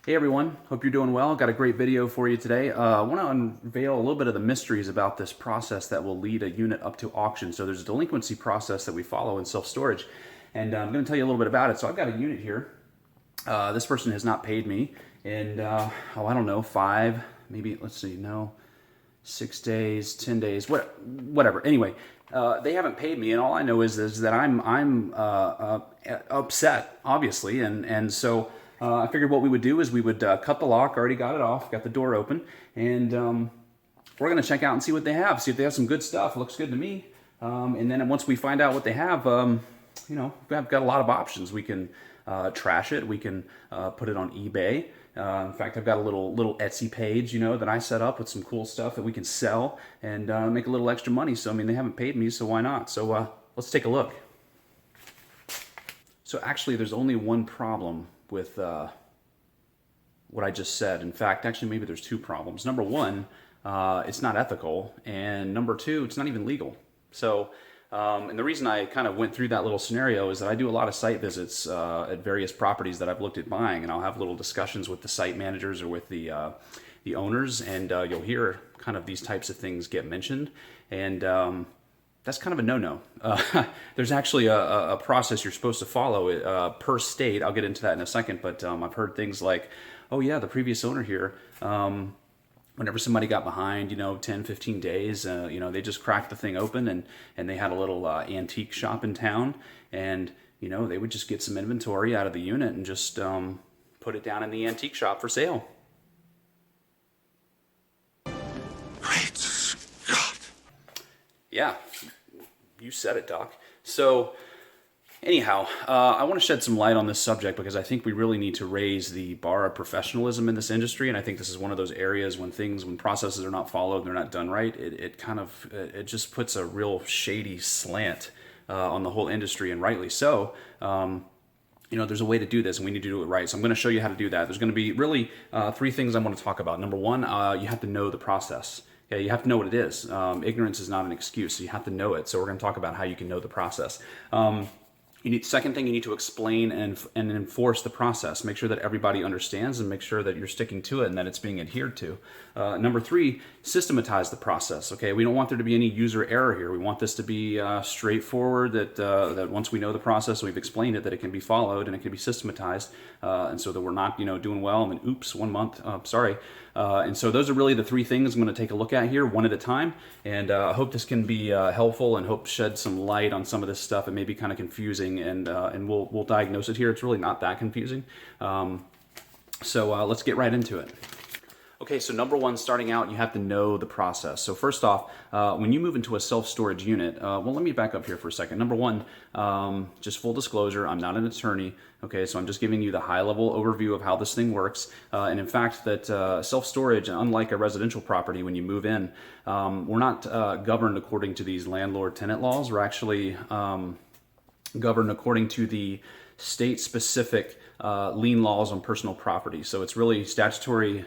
Hey everyone, hope you're doing well. Got a great video for you today. I want to unveil a little bit of the mysteries about this process that will lead a unit up to auction. So there's a delinquency process that we follow in self-storage, and I'm going to tell you a little bit about it. So I've got a unit here. This person has not paid me in, I don't know, 5, maybe, let's see, no, 6 days, 10 days, whatever. Anyway, they haven't paid me, and all I know is that I'm upset, obviously, and so I figured what we would do is we would cut the lock. Already got it off, got the door open, and we're going to check out and see what they have. See if they have some good stuff. It looks good to me. And then once we find out what they have, we've got a lot of options. We can trash it. We can put it on eBay. In fact, I've got a little Etsy page, that I set up with some cool stuff that we can sell and make a little extra money. So, I mean, they haven't paid me, so why not? So let's take a look. So actually, there's only one problem with what I just said. In fact, actually, maybe there's 2 problems. Number 1, it's not ethical, and number 2, it's not even legal. So, and the reason I kind of went through that little scenario is that I do a lot of site visits at various properties that I've looked at buying, and I'll have little discussions with the site managers or with the owners, and you'll hear kind of these types of things get mentioned, and that's kind of a no-no. There's actually a process you're supposed to follow per state. I'll get into that in a second, but I've heard things like, oh yeah, the previous owner here, whenever somebody got behind, 10, 15 days, they just cracked the thing open and they had a little antique shop in town, and, they would just get some inventory out of the unit and just put it down in the antique shop for sale. Great Scott. Yeah, you said it, Doc. So anyhow, I want to shed some light on this subject because I think we really need to raise the bar of professionalism in this industry, and I think this is one of those areas when processes are not followed, they're not done right, it just puts a real shady slant on the whole industry, and rightly so. There's a way to do this, and we need to do it right. So I'm going to show you how to do that. There's going to be really 3 things I want to talk about. Number 1, you have to know the process. Okay, you have to know what it is. Ignorance is not an excuse, so you have to know it. So we're going to talk about how you can know the process. Second thing, you need to explain and enforce the process. Make sure that everybody understands and make sure that you're sticking to it and that it's being adhered to. Number 3, systematize the process. Okay, we don't want there to be any user error here. We want this to be straightforward, that once we know the process, we've explained it, that it can be followed and it can be systematized, and so that we're not doing well and then oops, 1 month, sorry. And so those are really the 3 things I'm going to take a look at here, one at a time, and I hope this can be helpful and hope shed some light on some of this stuff. It may be kind of confusing, and we'll diagnose it here. It's really not that confusing. So let's get right into it. Okay, so number 1, starting out, you have to know the process. So first off, when you move into a self-storage unit, well, let me back up here for a second. Number 1, just full disclosure, I'm not an attorney, okay, so I'm just giving you the high-level overview of how this thing works. And in fact, that self-storage, unlike a residential property, when you move in, we're not governed according to these landlord-tenant laws. We're actually governed according to the state-specific lien laws on personal property. So it's really statutory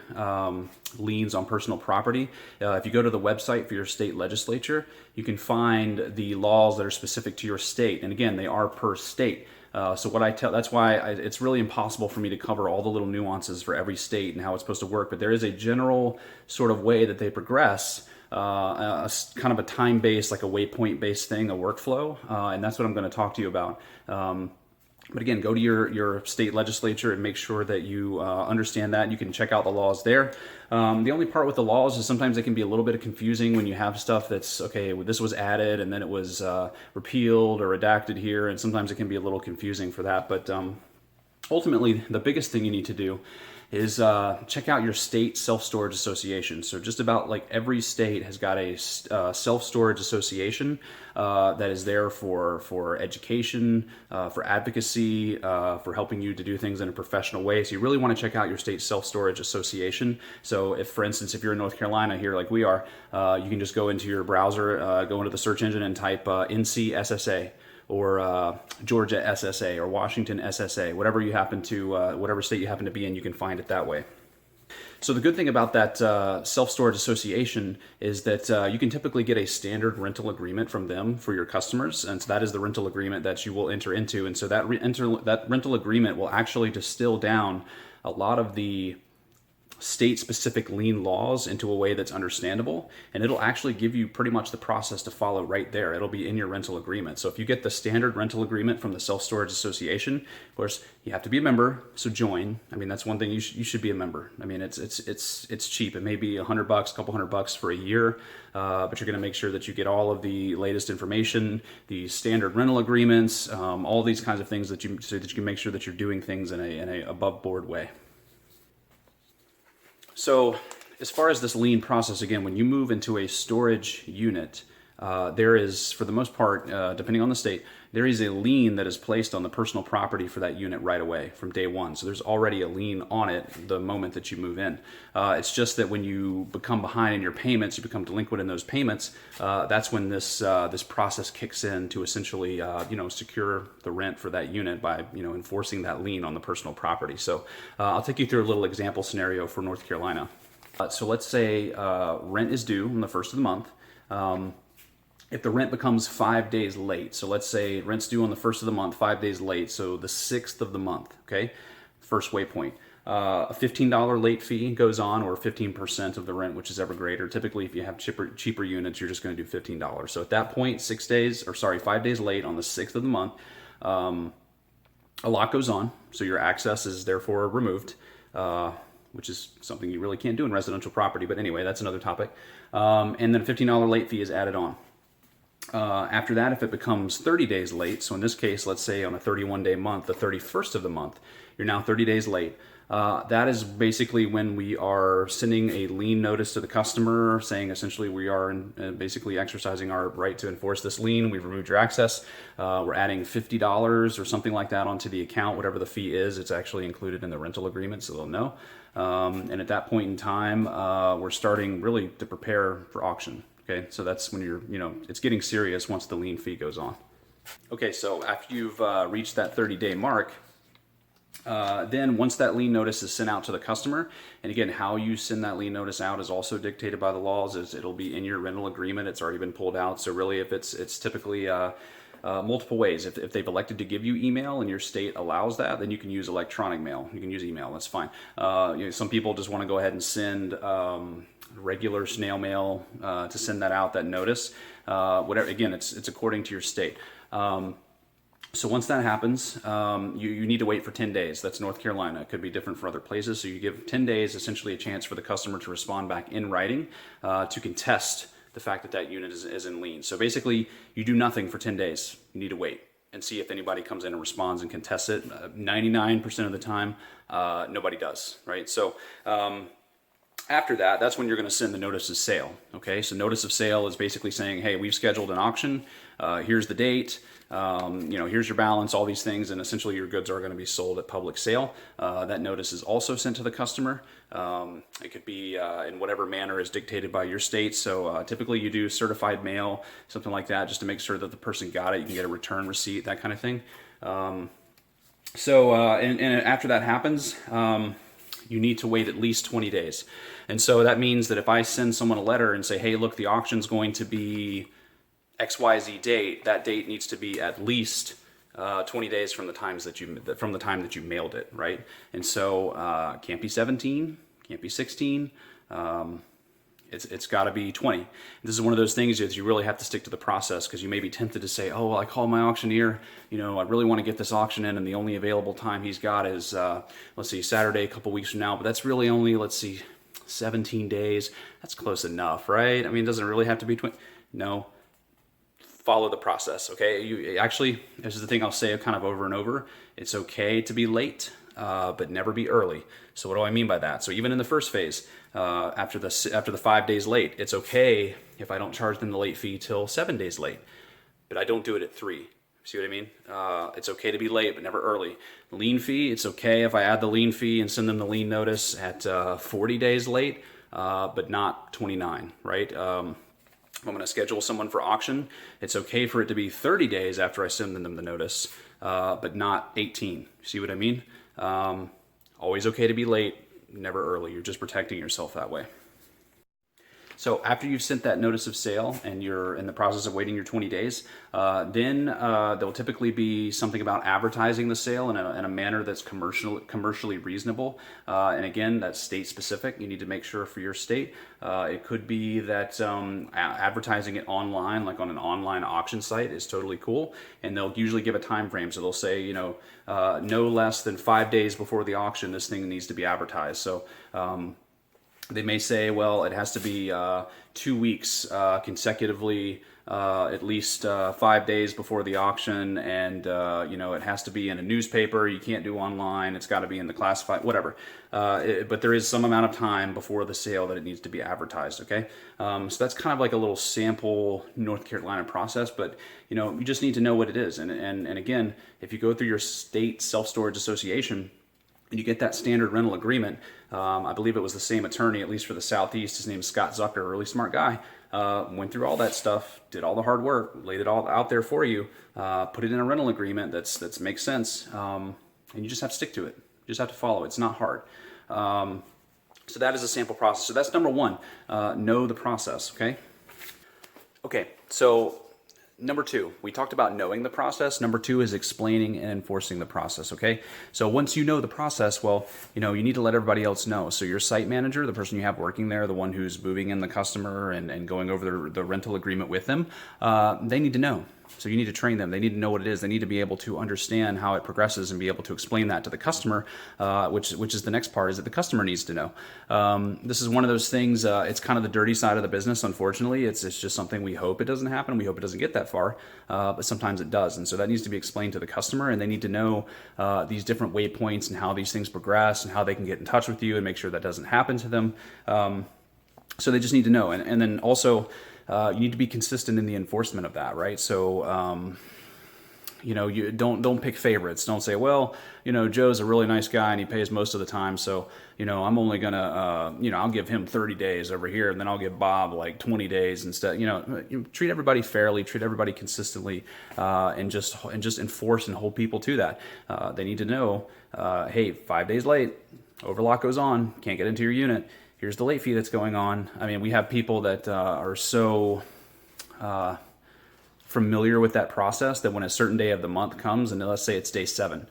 liens on personal property. If you go to the website for your state legislature, you can find the laws that are specific to your state. And again, they are per state. So that's why it's really impossible for me to cover all the little nuances for every state and how it's supposed to work. But there is a general sort of way that they progress, kind of a time-based, like a waypoint-based thing, a workflow, and that's what I'm going to talk to you about. But again, go to your state legislature and make sure that you understand that. You can check out the laws there. The only part with the laws is sometimes it can be a little bit confusing when you have stuff that's, okay, well, this was added and then it was repealed or redacted here, and sometimes it can be a little confusing for that. But ultimately, the biggest thing you need to do is check out your state self-storage association. So just about like every state has got a self-storage association that is there for education, for advocacy, for helping you to do things in a professional way. So you really want to check out your state self-storage association. So if, for instance, if you're in North Carolina here like we are, you can just go into your browser, go into the search engine and type NC SSA. Or Georgia SSA or Washington SSA, whatever state you happen to be in, you can find it that way. So the good thing about that self-storage association is that you can typically get a standard rental agreement from them for your customers, and so that is the rental agreement that you will enter into. And so that rental agreement will actually distill down a lot of the state-specific lien laws into a way that's understandable, and it'll actually give you pretty much the process to follow right there. It'll be in your rental agreement. So if you get the standard rental agreement from the Self-Storage Association, of course, you have to be a member, so join. I mean, that's one thing, you should be a member. I mean, it's cheap. It may be $100, a couple $100 for a year, but you're going to make sure that you get all of the latest information, the standard rental agreements, all these kinds of things so that you can make sure that you're doing things in a above board way. So as far as this lien process, again, when you move into a storage unit, there is, for the most part, depending on the state, there is a lien that is placed on the personal property for that unit right away from day one. So there's already a lien on it the moment that you move in. It's just that when you become behind in your payments, you become delinquent in those payments, that's when this process kicks in to essentially secure the rent for that unit by enforcing that lien on the personal property. So I'll take you through a little example scenario for North Carolina. So let's say rent is due on the first of the month. If the rent becomes 5 days late, so let's say rent's due on the 1st of the month, 5 days late, so the 6th of the month, okay? First waypoint. A $15 late fee goes on, or 15% of the rent, which is ever greater. Typically, if you have cheaper units, you're just going to do $15. So at that point, 5 days late on the 6th of the month, a lot goes on, so your access is therefore removed, which is something you really can't do in residential property, but anyway, that's another topic. And then a $15 late fee is added on. After that, if it becomes 30 days late, so in this case, let's say on a 31-day month, the 31st of the month, you're now 30 days late. That is basically when we are sending a lien notice to the customer saying essentially we are basically exercising our right to enforce this lien. We've removed your access. We're adding $50 or something like that onto the account. Whatever the fee is, it's actually included in the rental agreement, so they'll know. And at that point in time, we're starting really to prepare for auction. Okay, so that's when it's getting serious once the lien fee goes on. Okay, so after you've reached that 30-day mark, then once that lien notice is sent out to the customer, and again, how you send that lien notice out is also dictated by the laws. It'll be in your rental agreement. It's already been pulled out. So really, if it's typically multiple ways. If they've elected to give you email and your state allows that, then you can use electronic mail. You can use email. That's fine. Some people just want to go ahead and send regular snail mail to send that notice. Whatever. Again, it's according to your state. So once that happens, you need to wait for 10 days. That's North Carolina. It could be different for other places. So you give 10 days, essentially a chance for the customer to respond back in writing to contest the fact that unit is in lien. So basically, you do nothing for 10 days. You need to wait and see if anybody comes in and responds and contests it. 99% of the time, nobody does, right? So after that, that's when you're going to send the notice of sale. Okay, so notice of sale is basically saying, hey, we've scheduled an auction. Here's the date. Here's your balance, all these things, and essentially your goods are going to be sold at public sale. That notice is also sent to the customer. It could be in whatever manner is dictated by your state. So typically you do certified mail, something like that, just to make sure that the person got it. You can get a return receipt, that kind of thing. And after that happens, you need to wait at least 20 days. And so that means that if I send someone a letter and say, hey, look, the auction's going to be XYZ date, that date needs to be at least 20 days from the time that you mailed it, right? And so can't be 17, can't be 16. It's got to be 20. This is one of those things that you really have to stick to the process, because you may be tempted to say, oh, well, I called my auctioneer, I really want to get this auction in, and the only available time he's got is, Saturday, a couple weeks from now, but that's really only, 17 days. That's close enough, right? I mean, it doesn't really have to be 20. No. Follow the process, okay? This is the thing I'll say kind of over and over. It's okay to be late, but never be early. So what do I mean by that? So even in the first phase, after the 5 days late, it's okay if I don't charge them the late fee till 7 days late, but I don't do it at 3. See what I mean? It's okay to be late, but never early. Lien fee, it's okay if I add the lien fee and send them the lien notice at 40 days late, but not 29, right? If I'm going to schedule someone for auction, it's okay for it to be 30 days after I send them the notice, but not 18. See what I mean? Always okay to be late, never early. You're just protecting yourself that way. So after you've sent that notice of sale and you're in the process of waiting your 20 days, then there'll typically be something about advertising the sale in a manner that's commercially reasonable. And again, that's state specific. You need to make sure for your state. It could be that advertising it online, like on an online auction site, is totally cool. And they'll usually give a time frame. So they'll say, no less than 5 days before the auction, this thing needs to be advertised. So they may say, well, it has to be 2 weeks consecutively, at least 5 days before the auction, and it has to be in a newspaper. You can't do online. It's got to be in the classified, whatever. But there is some amount of time before the sale that it needs to be advertised. Okay, so that's kind of like a little sample North Carolina process, but you just need to know what it is. And again, if you go through your state self-storage association, and you get that standard rental agreement. I believe it was the same attorney, at least for the Southeast. His name is Scott Zucker, a really smart guy. Went through all that stuff, did all the hard work, laid it all out there for you, put it in a rental agreement that's makes sense, and you just have to stick to it. You just have to follow it. It's not hard. So that is a sample process. So that's number one. Know the process. Okay. So number two, we talked about knowing the process. Number two is explaining and enforcing the process, okay? So once you know the process, well, you need to let everybody else know. So your site manager, the person you have working there, the one who's moving in the customer and going over the rental agreement with them, they need to know. So you need to train them. They need to know what it is. They need to be able to understand how it progresses and be able to explain that to the customer, which is the next part, is that the customer needs to know. This is one of those things, it's kind of the dirty side of the business, unfortunately. It's just something we hope it doesn't happen. We hope it doesn't get that far, but sometimes it does. And so that needs to be explained to the customer, and they need to know these different waypoints and how these things progress and how they can get in touch with you and make sure that doesn't happen to them. So they just need to know. And then also, you need to be consistent in the enforcement of that, right? So, you don't pick favorites. Don't say, well, Joe's a really nice guy and he pays most of the time, so I'm only gonna, I'll give him 30 days over here, and then I'll give Bob like 20 days instead. Treat everybody fairly, treat everybody consistently, and just enforce and hold people to that. They need to know, hey, 5 days late, overlock goes on, can't get into your unit. Here's the late fee that's going on. I mean, we have people that are so familiar with that process that when a certain day of the month comes, and let's say it's day 7,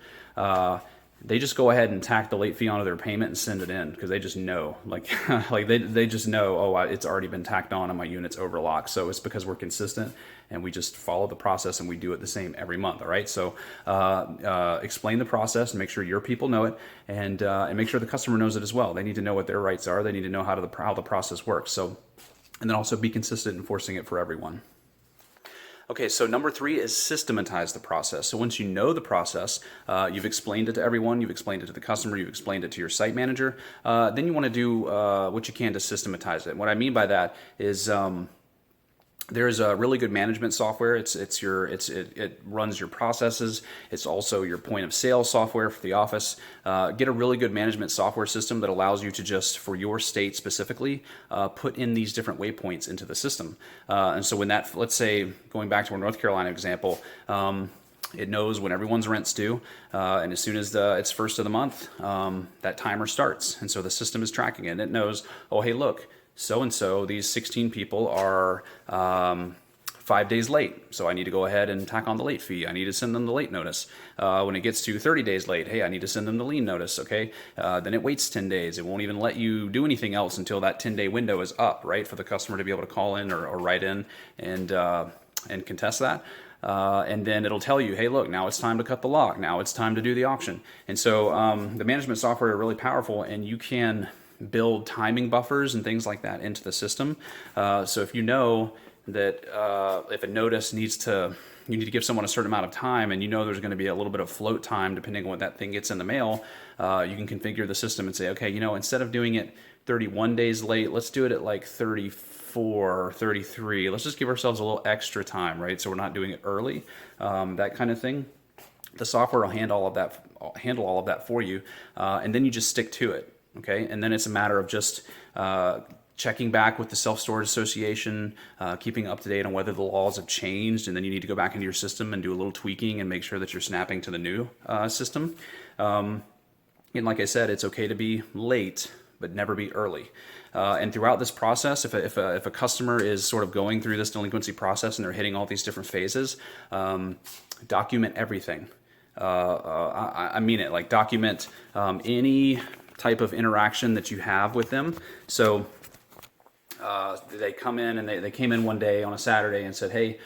they just go ahead and tack the late fee onto their payment and send it in because they just know, like they just know, oh, it's already been tacked on and my unit's overlocked. So it's because we're consistent and we just follow the process and we do it the same every month. All right. So explain the process and make sure your people know it, and make sure the customer knows it as well. They need to know what their rights are. They need to know how the process works. So, and then also be consistent in enforcing it for everyone. Okay, so number 3 is systematize the process. So once you know the process, you've explained it to everyone, you've explained it to the customer, you've explained it to your site manager, then you want to do what you can to systematize it. And what I mean by that is there's a really good management software. It runs your processes. It's also your point of sale software for the office. Get a really good management software system that allows you to just, for your state specifically, put in these different waypoints into the system. And so when that, let's say, going back to our North Carolina example, it knows when everyone's rent's due, and as soon as it's first of the month, that timer starts. And so the system is tracking it. And it knows, oh, hey, look, so-and-so, these 16 people are 5 days late, so I need to go ahead and tack on the late fee. I need to send them the late notice. When it gets to 30 days late, hey, I need to send them the lien notice, okay? Then it waits 10 days. It won't even let you do anything else until that 10-day window is up, right, for the customer to be able to call in or write in and contest that. And then it'll tell you, hey, look, now it's time to cut the lock. Now it's time to do the auction. And so the management software are really powerful, and you can build timing buffers and things like that into the system. So if you know that if a notice you need to give someone a certain amount of time, and there's going to be a little bit of float time depending on when that thing gets in the mail, you can configure the system and say, okay, instead of doing it 31 days late, let's do it at like 34, 33. Let's just give ourselves a little extra time, right? So we're not doing it early, that kind of thing. The software will handle all of that for you, and then you just stick to it. Okay, and then it's a matter of just checking back with the Self-Storage Association, keeping up to date on whether the laws have changed, and then you need to go back into your system and do a little tweaking and make sure that you're snapping to the new system. And like I said, it's okay to be late, but never be early. And throughout this process, if a customer is sort of going through this delinquency process and they're hitting all these different phases, document everything. I mean it, like document any type of interaction that you have with them. So they come in and they came in one day on a Saturday and said, hey,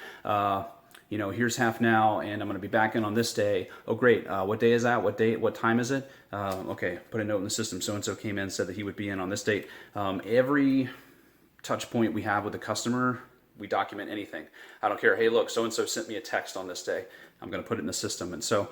here's half now, and I'm going to be back in on this day. Oh, great. What day is that? What date? What time is it? Okay, put a note in the system. So-and-so came in, said that he would be in on this date. Every touch point we have with the customer, we document anything. I don't care. Hey, look, so-and-so sent me a text on this day. I'm going to put it in the system. And so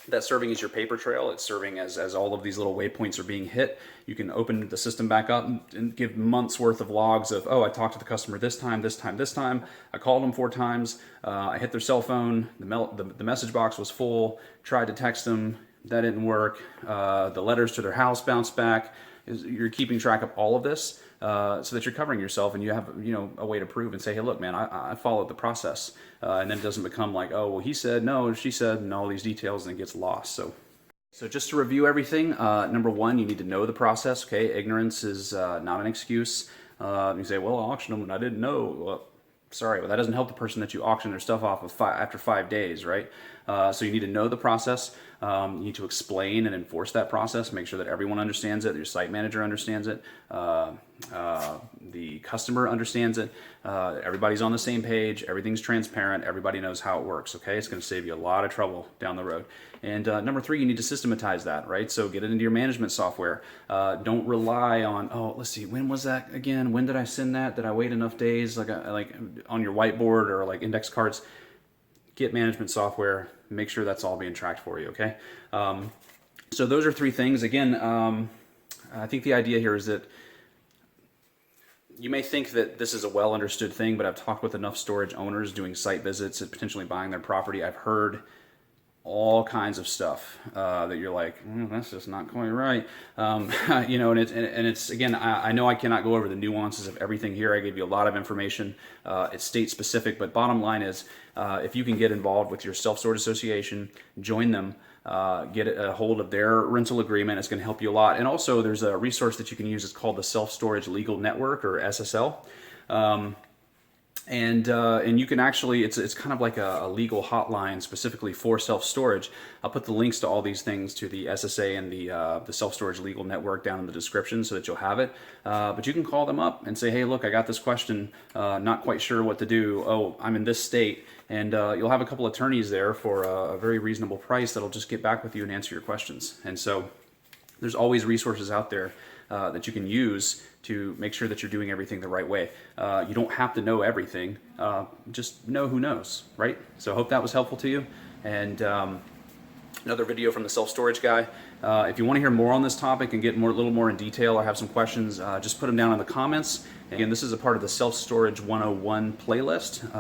that's serving as your paper trail. It's serving as all of these little waypoints are being hit. You can open the system back up and give months worth of logs of, oh, I talked to the customer this time, this time, this time. I called them 4 times. I hit their cell phone. The message box was full. Tried to text them. That didn't work. The letters to their house bounced back. You're keeping track of all of this so that you're covering yourself, and you have a way to prove and say, hey, look, man, I followed the process. And then it doesn't become like, oh, well, he said, no, she said, and all these details, and it gets lost. So just to review everything, number 1, you need to know the process. Okay, ignorance is not an excuse. You say, well, I auctioned them and I didn't know. Well, sorry, but that doesn't help the person that you auction their stuff off of after 5 days, right? So you need to know the process. You need to explain and enforce that process. Make sure that everyone understands it. Your site manager understands it. The customer understands it. Everybody's on the same page. Everything's transparent. Everybody knows how it works. Okay, it's going to save you a lot of trouble down the road. And number 3, you need to systematize that, right? So get it into your management software. Don't rely on, oh, let's see, when was that again? When did I send that? Did I wait enough days? Like on your whiteboard or like index cards. Get management software. Make sure that's all being tracked for you. Okay. So those are 3 things. Again, I think the idea here is that you may think that this is a well understood thing, but I've talked with enough storage owners doing site visits and potentially buying their property. I've heard all kinds of stuff that you're like, that's just not quite right. And it's again, I know I cannot go over the nuances of everything here. I gave you a lot of information. It's state specific, but bottom line is, if you can get involved with your self-storage association, join them, get a hold of their rental agreement. It's going to help you a lot. And also there's a resource that you can use. It's called the Self-Storage Legal Network, or SSL. And you can actually, it's kind of like a legal hotline specifically for self-storage. I'll put the links to all these things to the SSA and the Self-Storage Legal Network down in the description so that you'll have it. But you can call them up and say, hey, look, I got this question, not quite sure what to do. Oh, I'm in this state. And you'll have a couple attorneys there for a very reasonable price that'll just get back with you and answer your questions. And so there's always resources out there that you can use to make sure that you're doing everything the right way. You don't have to know everything, just know who knows, right? So I hope that was helpful to you. And another video from the self-storage guy. If you want to hear more on this topic and get a little more in detail or have some questions, just put them down in the comments. Again, this is a part of the Self-Storage 101 playlist.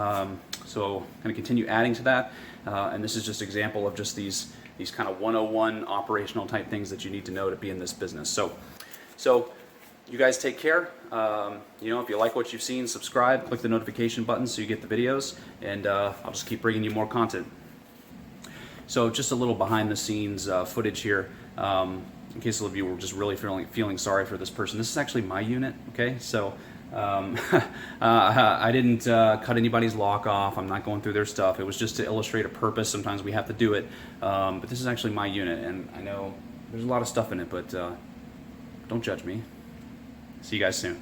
So I'm going to continue adding to that. And this is just an example of just these kind of 101 operational type things that you need to know to be in this business. So you guys take care. If you like what you've seen, subscribe, click the notification button so you get the videos, and I'll just keep bringing you more content. So just a little behind the scenes footage here, in case some of you were just really feeling sorry for this person. This is actually my unit, okay? So I didn't cut anybody's lock off. I'm not going through their stuff. It was just to illustrate a purpose. Sometimes we have to do it, but this is actually my unit, and I know there's a lot of stuff in it, but don't judge me. See you guys soon.